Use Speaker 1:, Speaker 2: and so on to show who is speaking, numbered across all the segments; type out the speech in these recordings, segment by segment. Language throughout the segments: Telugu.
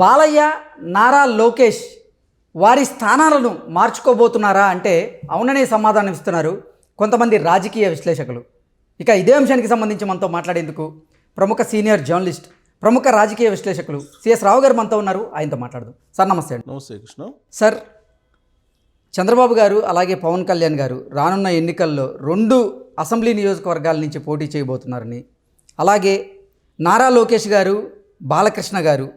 Speaker 1: బాలయ్య, నారా లోకేష్ వారి స్థానాలను మార్చుకోబోతున్నారా అంటే అవుననే సమాధానం ఇస్తున్నారు కొంతమంది రాజకీయ విశ్లేషకులు. ఇక ఇదే అంశానికి సంబంధించి మనతో మాట్లాడేందుకు ప్రముఖ సీనియర్ జర్నలిస్ట్, ప్రముఖ రాజకీయ విశ్లేషకులు సిఎస్ రావు గారు మనతో ఉన్నారు. ఆయనతో మాట్లాడదాం. సార్ నమస్తే అండి.
Speaker 2: నమస్తే కృష్ణ.
Speaker 1: సార్, చంద్రబాబు గారు అలాగే పవన్ కళ్యాణ్ గారు రానున్న ఎన్నికల్లో 2 అసెంబ్లీ నియోజకవర్గాల నుంచి పోటీ చేయబోతున్నారని, అలాగే నారా లోకేష్ గారు, బాలకృష్ణ గారు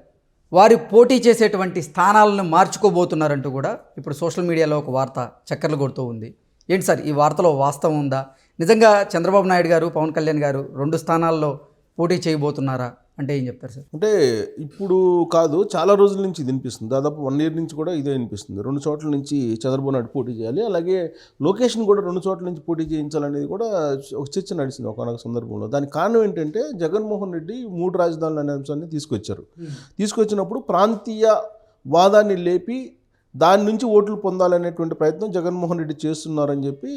Speaker 1: వారు పోటీ చేసేటువంటి స్థానాలను మార్చుకోబోతున్నారంటూ కూడా ఇప్పుడు సోషల్ మీడియాలో ఒక వార్త చక్కర్లు కొడుతూ ఉంది. ఏంటి సార్, ఈ వార్తలో వాస్తవం ఉందా? నిజంగా చంద్రబాబు నాయుడు గారు, పవన్ కళ్యాణ్ గారు 2 స్థానాల్లో పోటీ చేయబోతున్నారా అంటే ఏం చెప్తారు సార్?
Speaker 2: అంటే ఇప్పుడు కాదు, చాలా రోజుల నుంచి ఇది వినిపిస్తుంది. దాదాపు 1 year నుంచి కూడా ఇదే వినిపిస్తుంది. 2 చోట్ల నుంచి చంద్రబాబు నాయుడు పోటీ చేయాలి, అలాగే లొకేషన్ కూడా 2 చోట్ల నుంచి పోటీ చేయించాలనేది కూడా ఒక చర్చ నడిచింది ఒకనొక సందర్భంలో. దానికి కారణం ఏంటంటే జగన్మోహన్ రెడ్డి 3 రాజధానులు అనే అంశాన్ని తీసుకొచ్చారు. తీసుకొచ్చినప్పుడు ప్రాంతీయ వాదాన్ని లేపి దాని నుంచి ఓట్లు పొందాలనేటువంటి ప్రయత్నం జగన్మోహన్ రెడ్డి చేస్తున్నారని చెప్పి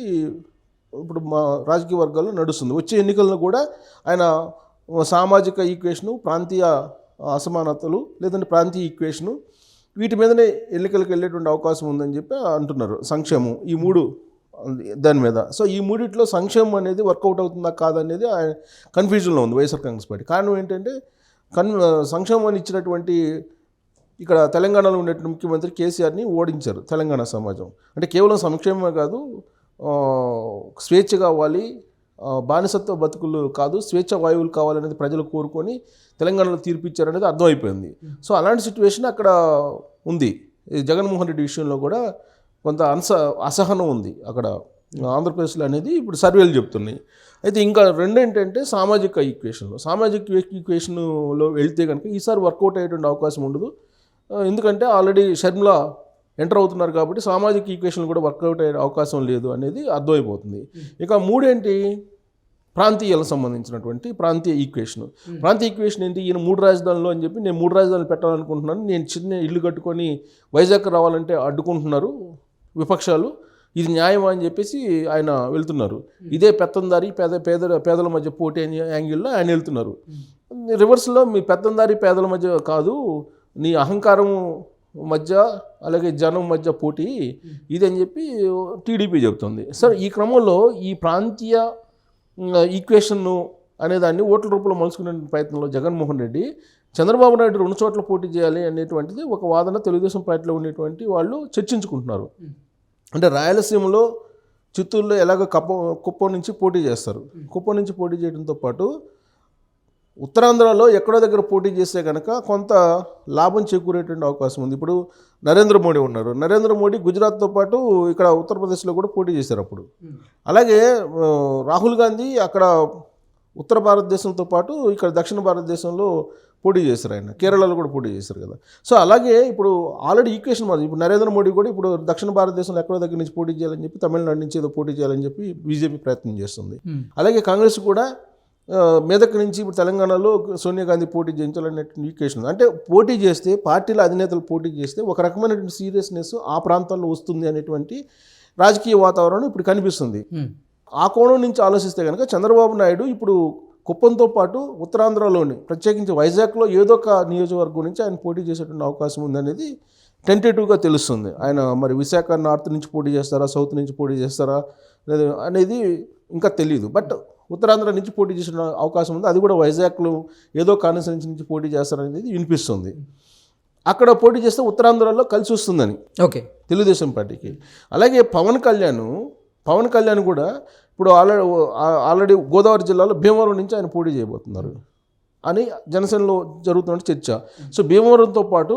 Speaker 2: ఇప్పుడు మా రాజకీయ వర్గాల్లో నడుస్తుంది. వచ్చే ఎన్నికలను కూడా ఆయన సామాజిక ఈక్వేషను, ప్రాంతీయ అసమానతలు, లేదంటే ప్రాంతీయ ఈక్వేషను, వీటి మీదనే ఎన్నికలకు వెళ్ళేటువంటి అవకాశం ఉందని చెప్పి అంటున్నారు. సంక్షేమం, ఈ 3 దాని మీద. సో ఈ 3 సంక్షేమం అనేది వర్కౌట్ అవుతుందా కాదనేది కన్ఫ్యూజన్లో ఉంది వైఎస్ఆర్ కాంగ్రెస్ పార్టీ. కారణం ఏంటంటే సంక్షేమాన్ని ఇచ్చినటువంటి ఇక్కడ తెలంగాణలో ఉండేటువంటి ముఖ్యమంత్రి కేసీఆర్ని ఓడించారు తెలంగాణ సమాజం. అంటే కేవలం సంక్షేమమే కాదు, స్వేచ్ఛ కావాలి, బానిసత్వ బతుకులు కాదు, స్వేచ్ఛ వాయువులు కావాలనేది ప్రజలు కోరుకొని తెలంగాణలో తీర్పిచ్చారనేది అర్థమైపోయింది. సో అలాంటి సిచ్యువేషన్ అక్కడ ఉంది. జగన్మోహన్ రెడ్డి విషయంలో కూడా కొంత అసహనం ఉంది అక్కడ ఆంధ్రప్రదేశ్లో అనేది ఇప్పుడు సర్వేలు చెప్తున్నాయి. అయితే ఇంకా 2 ఏంటంటే సామాజిక ఈక్వేషన్లో వెళ్తే కనుక ఈసారి వర్కౌట్ అయ్యేటువంటి అవకాశం ఉండదు. ఎందుకంటే ఆల్రెడీ షర్మిల ఎంటర్ అవుతున్నారు కాబట్టి సామాజిక ఈక్వేషన్ కూడా వర్కౌట్ అయ్యే అవకాశం లేదు అనేది అర్థమైపోతుంది. ఇక 3 ఏంటి, ప్రాంతీయాలకు సంబంధించినటువంటి ప్రాంతీయ ఈక్వేషన్ ఏంటి, ఈయన 3 రాజధానులు అని చెప్పి నేను 3 రాజధానులు పెట్టాలనుకుంటున్నాను, నేను చిన్న ఇల్లు కట్టుకొని వైజాగ్ రావాలంటే అడ్డుకుంటున్నారు విపక్షాలు, ఇది న్యాయమా అని చెప్పేసి ఆయన వెళ్తున్నారు. ఇదే పెత్తందారి పేదల మధ్య పోటీ అనే యాంగిల్లో ఆయన వెళ్తున్నారు. రివర్స్లో మీ పెత్తందారి పేదల మధ్య కాదు, నీ అహంకారం మధ్య అలాగే జనం మధ్య పోటీ ఇది అని చెప్పి టీడీపీ చెబుతుంది. సార్ ఈ క్రమంలో ఈ ప్రాంతీయ ఈక్వేషన్ అనేదాన్ని ఓట్ల రూపంలో మలుచుకునే ప్రయత్నంలో జగన్మోహన్ రెడ్డి చంద్రబాబు నాయుడు 2 చోట్ల పోటీ చేయాలి అనేటువంటిది ఒక వాదన తెలుగుదేశం పార్టీలో ఉండేటువంటి వాళ్ళు చర్చించుకుంటున్నారు. అంటే రాయలసీమలో చిత్తూరులో ఎలాగో కుప్పం నుంచి పోటీ చేస్తారు. కుప్పం నుంచి పోటీ చేయడంతో పాటు ఉత్తరాంధ్రలో ఎక్కడో దగ్గర పోటీ చేస్తే కనుక కొంత లాభం చేకూరేటువంటి అవకాశం ఉంది. ఇప్పుడు నరేంద్ర మోడీ ఉన్నారు. నరేంద్ర మోడీ గుజరాత్తో పాటు ఇక్కడ ఉత్తరప్రదేశ్లో కూడా పోటీ చేశారు అప్పుడు. అలాగే రాహుల్ గాంధీ అక్కడ ఉత్తర భారతదేశంతో పాటు ఇక్కడ దక్షిణ భారతదేశంలో పోటీ చేశారు. ఆయన కేరళలో కూడా పోటీ చేశారు కదా. సో అలాగే ఇప్పుడు ఆల్రెడీ ఈక్వేషన్ మాది. ఇప్పుడు నరేంద్ర మోడీ కూడా ఇప్పుడు దక్షిణ భారతదేశంలో ఎక్కడో దగ్గర నుంచి పోటీ చేయాలని చెప్పి తమిళనాడు నుంచి ఏదో పోటీ చేయాలని చెప్పి బీజేపీ ప్రయత్నం చేస్తుంది. అలాగే కాంగ్రెస్ కూడా మెదక్ నుంచి ఇప్పుడు తెలంగాణలో సోనియా గాంధీ పోటీ చేయించాలనేటువంటి ఈక్వేషన్. అంటే పోటీ చేస్తే పార్టీల అధినేతలు పోటీ చేస్తే ఒక రకమైనటువంటి సీరియస్నెస్ ఆ ప్రాంతాల్లో వస్తుంది అనేటువంటి రాజకీయ వాతావరణం ఇప్పుడు కనిపిస్తుంది. ఆ కోణం నుంచి ఆలోచిస్తే కనుక చంద్రబాబు నాయుడు ఇప్పుడు కుప్పంతో పాటు ఉత్తరాంధ్రలోని ప్రత్యేకించి వైజాగ్లో ఏదో ఒక నియోజకవర్గం నుంచి ఆయన పోటీ చేసేటువంటి అవకాశం ఉందనేది టెంటేటివ్గా తెలుస్తుంది. ఆయన మరి విశాఖ నార్త్ నుంచి పోటీ చేస్తారా, సౌత్ నుంచి పోటీ చేస్తారా అనేది ఇంకా తెలియదు. బట్ ఉత్తరాంధ్ర నుంచి పోటీ చేసే అవకాశం ఉంది. అది కూడా వైజాగ్లో ఏదో కాన్స్టిట్యుయెన్సీ నుంచి పోటీ చేస్తారనేది వినిపిస్తుంది. అక్కడ పోటీ చేస్తే ఉత్తరాంధ్రలో కలిసి వస్తుందని తెలుగుదేశం పార్టీకి. అలాగే పవన్ కళ్యాణ్ కూడా ఇప్పుడు ఆల్రెడీ గోదావరి జిల్లాలో భీమవరం నుంచి ఆయన పోటీ చేయబోతున్నారు అని జనసేనలో జరుగుతున్న చర్చ. సో భీమవరంతో పాటు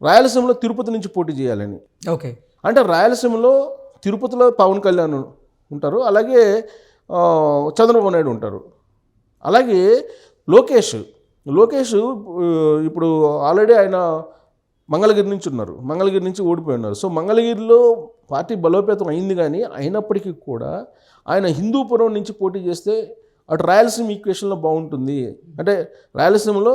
Speaker 2: రాయలసీమలో తిరుపతి నుంచి పోటీ చేయాలని. అంటే రాయలసీమలో తిరుపతిలో పవన్ కళ్యాణ్ ఉంటారు, అలాగే చంద్రబాబు నాయుడు ఉంటారు. అలాగే లోకేష్ ఇప్పుడు ఆల్రెడీ ఆయన మంగళగిరి నుంచి ఉన్నారు, మంగళగిరి నుంచి ఓడిపోయి ఉన్నారు. సో మంగళగిరిలో పార్టీ బలోపేతం అయింది, కానీ అయినప్పటికీ కూడా ఆయన హిందూపురం నుంచి పోటీ చేస్తే అటు రాయలసీమ ఈక్వేషన్లో బాగుంటుంది. అంటే రాయలసీమలో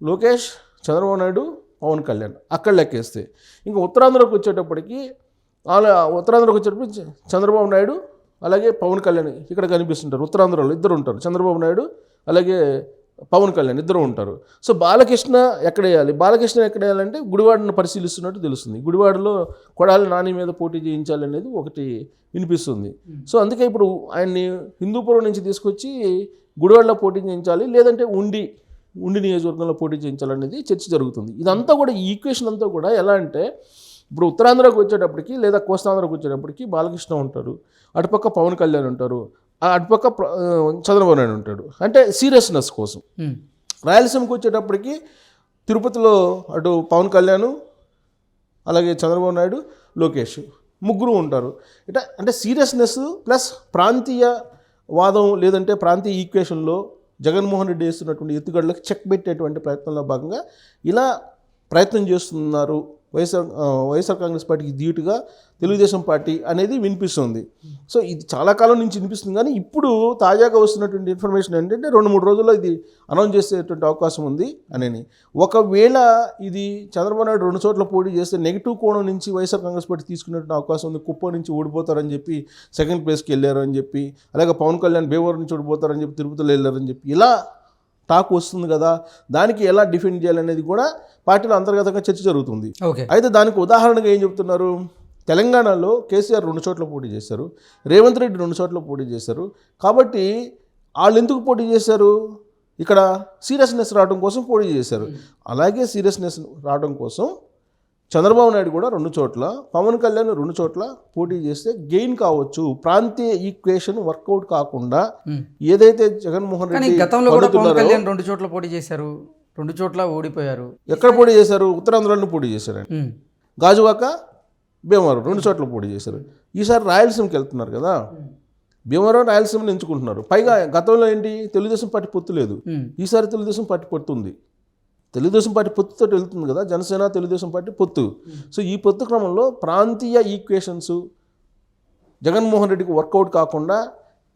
Speaker 2: లోకేష్, చంద్రబాబు నాయుడు, పవన్ కళ్యాణ్ అక్కడ లెక్కేస్తే, ఇంకా ఉత్తరాంధ్రకు వచ్చేటప్పటికి చంద్రబాబు నాయుడు అలాగే పవన్ కళ్యాణ్ ఇక్కడ కనిపిస్తుంటారు. ఉత్తరాంధ్రలో 2 ఉంటారు, చంద్రబాబు నాయుడు అలాగే పవన్ కళ్యాణ్ ఇద్దరు ఉంటారు. సో బాలకృష్ణ ఎక్కడ వేయాలంటే గుడివాడను పరిశీలిస్తున్నట్టు తెలుస్తుంది. గుడివాడలో కొడాలి నాని మీద పోటీ చేయించాలనేది ఒకటి వినిపిస్తుంది. సో అందుకే ఇప్పుడు ఆయన్ని హిందూపురం నుంచి తీసుకొచ్చి గుడివాడలో పోటీ చేయించాలి, లేదంటే ఉండి నియోజకవర్గంలో పోటీ చేయించాలనేది చర్చ జరుగుతుంది. ఇదంతా కూడా ఈ ఈక్వేషన్ అంతా కూడా ఎలా అంటే ఇప్పుడు ఉత్తరాంధ్రకు వచ్చేటప్పటికి లేదా కోస్తాంధ్రకు వచ్చేటప్పటికి బాలకృష్ణ ఉంటారు, అటుపక్క పవన్ కళ్యాణ్ ఉంటారు, అటుపక్క చంద్రబాబు నాయుడు ఉంటాడు, అంటే సీరియస్నెస్ కోసం. రాయలసీమకు వచ్చేటప్పటికి తిరుపతిలో అటు పవన్ కళ్యాణ్, అలాగే చంద్రబాబు నాయుడు, లోకేష్ ముగ్గురు ఉంటారు. ఇట్లా అంటే సీరియస్నెస్ ప్లస్ ప్రాంతీయ వాదం లేదంటే ప్రాంతీయ ఈక్వేషన్లో జగన్మోహన్ రెడ్డి చేస్తున్నటువంటి ఎత్తుగడలకు చెక్ పెట్టేటువంటి ప్రయత్నంలో భాగంగా ఇలా ప్రయత్నం చేస్తున్నారు వైఎస్ఆర్ కాంగ్రెస్ పార్టీకి ధీటుగా తెలుగుదేశం పార్టీ అనేది వినిపిస్తుంది. సో ఇది చాలా కాలం నుంచి వినిపిస్తుంది, కానీ ఇప్పుడు తాజాగా వస్తున్నటువంటి ఇన్ఫర్మేషన్ ఏంటంటే 2-3 రోజుల్లో ఇది అనౌన్స్ చేసేటువంటి అవకాశం ఉంది అని. ఒకవేళ ఇది చంద్రబాబు నాయుడు 2 చోట్ల పోటీ చేస్తే నెగిటివ్ కోణం నుంచి వైఎస్ఆర్ కాంగ్రెస్ పార్టీ తీసుకునేటువంటి అవకాశం ఉంది. కుప్పం నుంచి ఓడిపోతారని చెప్పి సెకండ్ ప్లేస్కి వెళ్ళారు అని చెప్పి, అలాగే పవన్ కళ్యాణ్ భీమవరం నుంచి ఓడిపోతారని చెప్పి తిరుపతిలో వెళ్ళారని చెప్పి ఇలా టాక్ వస్తుంది కదా. దానికి ఎలా డిఫెండ్ చేయాలనేది కూడా పార్టీలో అంతర్గతంగా చర్చ జరుగుతుంది. అయితే దానికి ఉదాహరణగా ఏం చెప్తున్నారు, తెలంగాణలో కేసీఆర్ 2 చోట్ల పోటీ చేశారు, రేవంత్ రెడ్డి 2 చోట్ల పోటీ చేశారు. కాబట్టి వాళ్ళు ఎందుకు పోటీ చేశారు, ఇక్కడ సీరియస్నెస్ రావడం కోసం పోటీ చేశారు. అలాగే సీరియస్నెస్ రావడం కోసం చంద్రబాబు నాయుడు కూడా 2 చోట్ల, పవన్ కళ్యాణ్ 2 చోట్ల పోటీ చేస్తే గెయిన్ కావచ్చు. ప్రాంతీయ ఈక్వేషన్ వర్కౌట్ కాకుండా ఏదైతే జగన్మోహన్ రెడ్డి
Speaker 1: గతంలో కూడా పవన్ కళ్యాణ్ 2 చోట్ల పోటీ చేశారు, 2 చోట్ల ఓడిపోయారు.
Speaker 2: ఎక్కడ పోటీ చేశారు, ఉత్తరాంధ్రలో పోటీ చేశారు. గాజువాక, భీమవరం 2 చోట్ల పోటీ చేశారు. ఈసారి రాయలసీమకి వెళ్తున్నారు కదా, భీమవరం రాయలసీమని ఎంచుకుంటున్నారు. పైగా గతంలో ఏంటి, తెలుగుదేశం పార్టీ పొత్తు లేదు, ఈసారి తెలుగుదేశం పార్టీ పొత్తు ఉంది. తెలుగుదేశం పార్టీ పొత్తుతో వెళ్తుంది కదా, జనసేన తెలుగుదేశం పార్టీ పొత్తు. సో ఈ పొత్తు క్రమంలో ప్రాంతీయ ఈక్వేషన్స్ జగన్మోహన్ రెడ్డికి వర్కౌట్ కాకుండా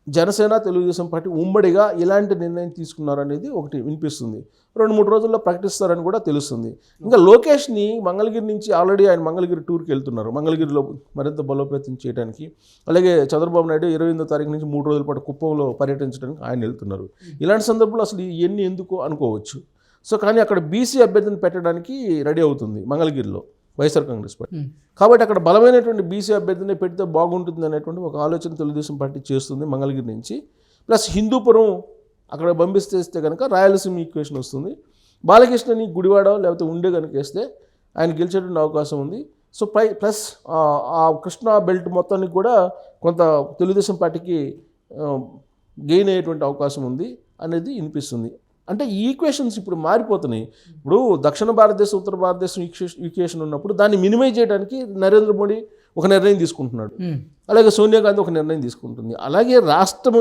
Speaker 2: జనసేన తెలుగుదేశం పార్టీ ఉమ్మడిగా ఇలాంటి నిర్ణయం తీసుకున్నారనేది ఒకటి వినిపిస్తుంది. 2-3 రోజుల్లో ప్రకటిస్తారని కూడా తెలుస్తుంది. ఇంకా లోకేష్ని మంగళగిరి నుంచి ఆల్రెడీ ఆయన మంగళగిరి టూర్కి వెళ్తున్నారు, మంగళగిరిలో మరింత బలోపేతం చేయడానికి. అలాగే చంద్రబాబు నాయుడు 28వ తారీఖు నుంచి 3 రోజుల పాటు కుప్పంలో పర్యటించడానికి ఆయన వెళ్తున్నారు. ఇలాంటి సందర్భంలో అసలు ఇవన్నీ ఎందుకు అనుకోవచ్చు. సో కానీ అక్కడ బీసీ అభ్యర్థిని పెట్టడానికి రెడీ అవుతుంది మంగళగిరిలో వైఎస్ఆర్ కాంగ్రెస్ పార్టీ. కాబట్టి అక్కడ బలమైనటువంటి బీసీ అభ్యర్థిని పెడితే బాగుంటుంది అనేటువంటి ఒక ఆలోచన తెలుగుదేశం పార్టీ చేస్తుంది మంగళగిరి నుంచి. ప్లస్ హిందూపురం అక్కడ పంపిస్తే కనుక రాయలసీమ ఈక్వేషన్ వస్తుంది. బాలకృష్ణని గుడివాడ లేకపోతే ఉండే కనుక వేస్తే ఆయన గెలిచేటువంటి అవకాశం ఉంది. సో ప్లస్ ఆ కృష్ణా బెల్ట్ మొత్తానికి కూడా కొంత తెలుగుదేశం పార్టీకి గెయిన్ అయ్యేటువంటి అవకాశం ఉంది అనేది వినిపిస్తుంది. అంటే ఈ ఈక్వేషన్స్ ఇప్పుడు మారిపోతున్నాయి. ఇప్పుడు దక్షిణ భారతదేశం ఉత్తర భారతదేశం ఈక్వేషన్ ఉన్నప్పుడు దాన్ని మినిమైజ్ చేయడానికి నరేంద్ర మోడీ ఒక నిర్ణయం తీసుకుంటున్నాడు, అలాగే సోనియా గాంధీ ఒక నిర్ణయం తీసుకుంటుంది. అలాగే రాష్ట్రం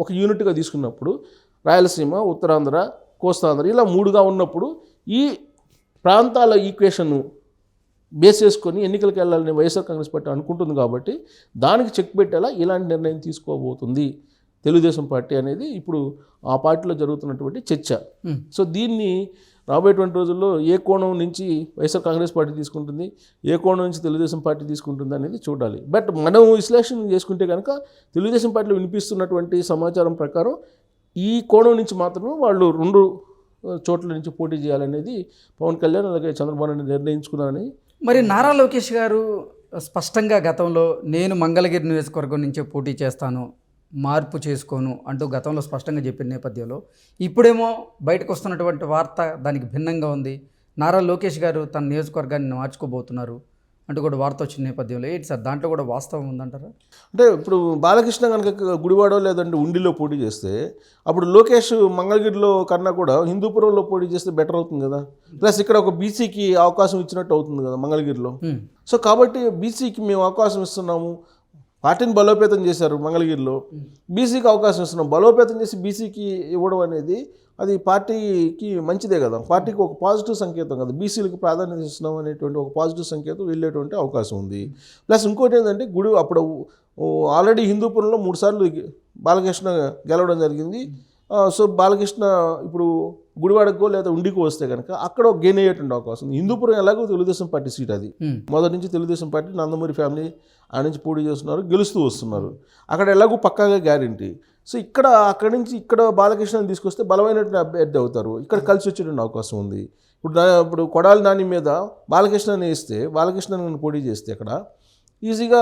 Speaker 2: ఒక యూనిట్గా తీసుకున్నప్పుడు రాయలసీమ, ఉత్తరాంధ్ర, కోస్తాంధ్ర ఇలా 3గా ఉన్నప్పుడు ఈ ప్రాంతాల ఈక్వేషన్ బేస్ చేసుకొని ఎన్నికలకు వెళ్ళాలని వైఎస్ఆర్ కాంగ్రెస్ పార్టీ అనుకుంటుంది. కాబట్టి దానికి చెక్ పెట్టేలా ఇలాంటి నిర్ణయం తీసుకోబోతుంది తెలుగుదేశం పార్టీ అనేది ఇప్పుడు ఆ పార్టీలో జరుగుతున్నటువంటి చర్చ. సో దీన్ని రాబోయేటువంటి రోజుల్లో ఏ కోణం నుంచి వైఎస్ఆర్ కాంగ్రెస్ పార్టీ తీసుకుంటుంది, ఏ కోణం నుంచి తెలుగుదేశం పార్టీ తీసుకుంటుంది అనేది చూడాలి. బట్ మనం విశ్లేషణ చేసుకుంటే కనుక తెలుగుదేశం పార్టీలో వినిపిస్తున్నటువంటి సమాచారం ప్రకారం ఈ కోణం నుంచి మాత్రమే వాళ్ళు 2 చోట్ల నుంచి పోటీ చేయాలనేది పవన్ కళ్యాణ్ అలాగే చంద్రబాబు నాయుడు నిర్ణయించుకున్నారని.
Speaker 1: మరి నారా లోకేష్ గారు స్పష్టంగా గతంలో నేను మంగళగిరి నియోజకవర్గం నుంచే పోటీ చేస్తాను, మార్పు చేసుకోను అంటూ గతంలో స్పష్టంగా చెప్పిన నేపథ్యంలో ఇప్పుడేమో బయటకు వస్తున్నటువంటి వార్త దానికి భిన్నంగా ఉంది. నారా లోకేష్ గారు తన నియోజకవర్గాన్ని మార్చుకోబోతున్నారు అంటూ కూడా వార్త వచ్చిన నేపథ్యంలో ఏంటి సార్ దాంట్లో కూడా వాస్తవం ఉందంటారా?
Speaker 2: అంటే ఇప్పుడు బాలకృష్ణ కనుక గుడివాడో లేదంటే ఉండిలో పోటీ చేస్తే అప్పుడు లోకేష్ మంగళగిరిలో కన్నా కూడా హిందూపురంలో పోటీ చేస్తే బెటర్ అవుతుంది కదా. ప్లస్ ఇక్కడ ఒక బీసీకి అవకాశం ఇచ్చినట్టు అవుతుంది కదా మంగళగిరిలో. సో కాబట్టి బీసీకి మేము అవకాశం ఇస్తున్నాము, పార్టీని బలోపేతం చేశారు మంగళగిరిలో, బీసీకి అవకాశం ఇస్తున్నాం, బలోపేతం చేసి బీసీకి ఇవ్వడం అనేది అది పార్టీకి మంచిదే కదా, పార్టీకి ఒక పాజిటివ్ సంకేతం కదా, బీసీలకు ప్రాధాన్యత ఇస్తున్నాం అనేటువంటి ఒక పాజిటివ్ సంకేతం వెళ్ళేటువంటి అవకాశం ఉంది. ప్లస్ ఇంకోటి ఏంటంటే అప్పుడు ఆల్రెడీ హిందూపురంలో 3 సార్లు బాలకృష్ణ గెలవడం జరిగింది. సో బాలకృష్ణ ఇప్పుడు గుడివాడకో లేదా ఉండికో వస్తే కనుక అక్కడ గెయిన్ అయ్యేటువంటి అవకాశం ఉంది. హిందూపురం ఎలాగో తెలుగుదేశం పార్టీ సీట్, అది మొదటి నుంచి తెలుగుదేశం పార్టీ నందమూరి ఫ్యామిలీ ఆ నుంచి పోటీ చేస్తున్నారు, గెలుస్తూ వస్తున్నారు. అక్కడ ఎలాగో పక్కాగా గ్యారెంటీ. సో అక్కడి నుంచి ఇక్కడ బాలకృష్ణని తీసుకొస్తే బలమైనటువంటి అభ్యర్థి అవుతారు, ఇక్కడ కలిసి వచ్చేటువంటి అవకాశం ఉంది. ఇప్పుడు కొడాలి నాని మీద బాలకృష్ణని వేస్తే, బాలకృష్ణని పోటీ చేస్తే అక్కడ ఈజీగా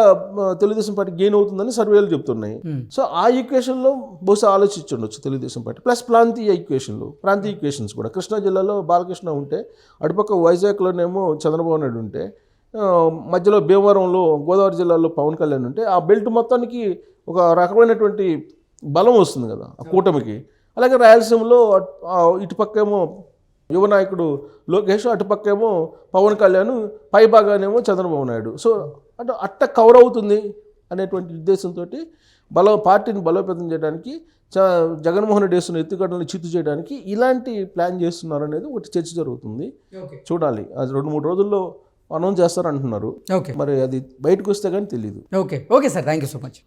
Speaker 2: తెలుగుదేశం పార్టీ గెయిన్ అవుతుందని సర్వేలు చెప్తున్నాయి. సో ఆ ఈక్వేషన్లో బహుశా ఆలోచించుండొచ్చు తెలుగుదేశం పార్టీ. ప్లస్ ప్రాంతీయ ఈక్వేషన్స్ కూడా కృష్ణా జిల్లాలో బాలకృష్ణ ఉంటే, అటుపక్క వైజాగ్లోనేమో చంద్రబాబు నాయుడు ఉంటే, మధ్యలో భీమవరంలో గోదావరి జిల్లాలో పవన్ కళ్యాణ్ ఉంటే, ఆ బెల్ట్ మొత్తానికి ఒక రకమైనటువంటి బలం వస్తుంది కదా ఆ కూటమికి. అలాగే రాయలసీమలో ఇటుపక్కేమో యువ నాయకుడు లోకేష్, అటుపక్కేమో పవన్ కళ్యాణ్, పైభాగానేమో చంద్రబాబు నాయుడు. సో అంటే అట్ట కవర్ అవుతుంది అనేటువంటి ఉద్దేశంతో పార్టీని బలోపేతం చేయడానికి, జగన్మోహన్ రెడ్డి వేస్తున్న ఎత్తుగడలను చిత్తు చేయడానికి ఇలాంటి ప్లాన్ చేస్తున్నారు అనేది ఒకటి చర్చ జరుగుతుంది. చూడాలి, అది 2-3 రోజుల్లో అనౌన్స్ చేస్తారంటున్నారు.
Speaker 1: ఓకే,
Speaker 2: మరి అది బయటకు వస్తే కానీ తెలియదు.
Speaker 1: Okay sir, thank you so much.